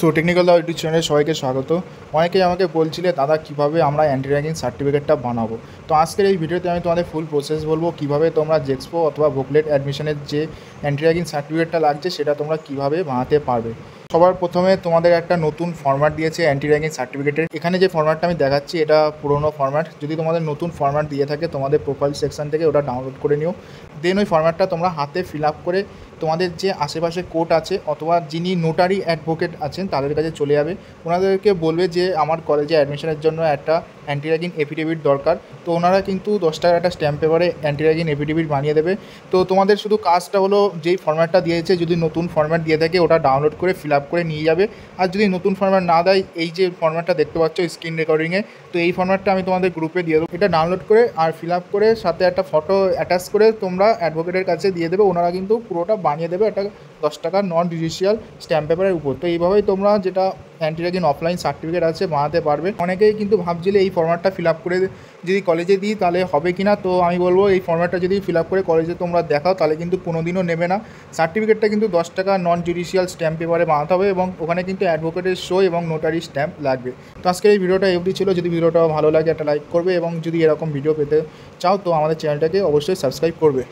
So technical দাও YouTube চ্যানেলে সবাইকে স্বাগত। অনেকেই আমাকে বলছিলে দাদা কীভাবে আমরা অ্যান্টি র্যাগিং সার্টিফিকেটটা বানাবো। তো আজকের এই ভিডিওতে আমি তোমাদের ফুল প্রসেস বলবো কীভাবে তোমরা জেক্সপো অথবা বুকলেট অ্যাডমিশনের যে অ্যান্টি র্যাগিং সার্টিফিকেটটা লাগছে সেটা তোমরা কীভাবে বানাতে পারবে। সবার প্রথমে তোমাদের একটা নতুন ফরম্যাট দিয়েছে অ্যান্টি র্যাগিং সার্টিফিকেটের। এখানে যে ফরম্যাটটা আমি দেখাচ্ছি এটা পুরোনো ফরম্যাট। যদি তোমাদের নতুন ফরম্যাট দিয়ে থাকে তোমাদের প্রোফাইল সেকশন থেকে ওটা ডাউনলোড করে নিও। দেন ওই ফরম্যাটটা তোমরা হাতে ফিল আপ করে তোমাদের যে আশেপাশে কোর্ট আছে অথবা যিনি নোটারি অ্যাডভোকেট আছেন তাদের কাছে চলে যাবে। ওনাদেরকে বলবে যে আমার কলেজে অ্যাডমিশনের জন্য একটা অ্যান্টি র্যাগিং এফিডেভিট দরকার। তো ওনারা কিন্তু 10 টাকার একটা স্ট্যাম্প পেপারে অ্যান্টি র্যাগিং এফিডেভিট বানিয়ে দেবে। তো তোমাদের শুধু কাজটা হলো যেই ফরম্যাটটা দিয়েছে যদি নতুন ফরম্যাট দিয়ে থাকে ওটা ডাউনলোড করে ফিল আপ করে নিয়ে যাবে। আর যদি নতুন ফরম্যাট না দেয় এই যে ফরম্যাটটা দেখতে পাচ্ছ স্ক্রিন রেকর্ডিংয়ে, তো এই ফরম্যাটটা আমি তোমাদের গ্রুপে দিয়ে দেবো। এটা ডাউনলোড করে আর ফিল আপ করে সাথে একটা ফটো অ্যাটাচ করে তোমরা অ্যাডভোকেটের কাছে দিয়ে দেবে। ওনারা কিন্তু পুরোটা বানিয়ে দেবে একটা 10 টাকার নন জুডিশিয়াল স্ট্যাম্প পেপারের উপর। তো এইভাবেই তোমরা যেটা অ্যান্টি র্যাগিং অফলাইন সার্টিফিকেট আছে বানাতে পারবে। অনেকেই কিন্তু ভাবছিলে এই ফরম্যাটটা ফিল আপ করে যদি কলেজে দিই তাহলে হবে কি না। তো আমি বলবো এই ফরম্যাটটা যদি ফিল আপ করে কলেজে তোমরা দেখাও তাহলে কিন্তু কোনোদিনও নেবে না। সার্টিফিকেটটা কিন্তু 10 টাকা নন জুডিশিয়াল স্ট্যাম্প পেপারে বানাতে হবে এবং ওখানে কিন্তু অ্যাডভোকেটের সই এবং নোটারি স্ট্যাম্প লাগবে। তো আজকে এই ভিডিওটা অবধি ছিল। যদি ভিডিওটা ভালো লাগে একটা লাইক করবে এবং যদি এরকম ভিডিও পেতে চাও তো আমাদের চ্যানেলটাকে অবশ্যই সাবস্ক্রাইব করবে।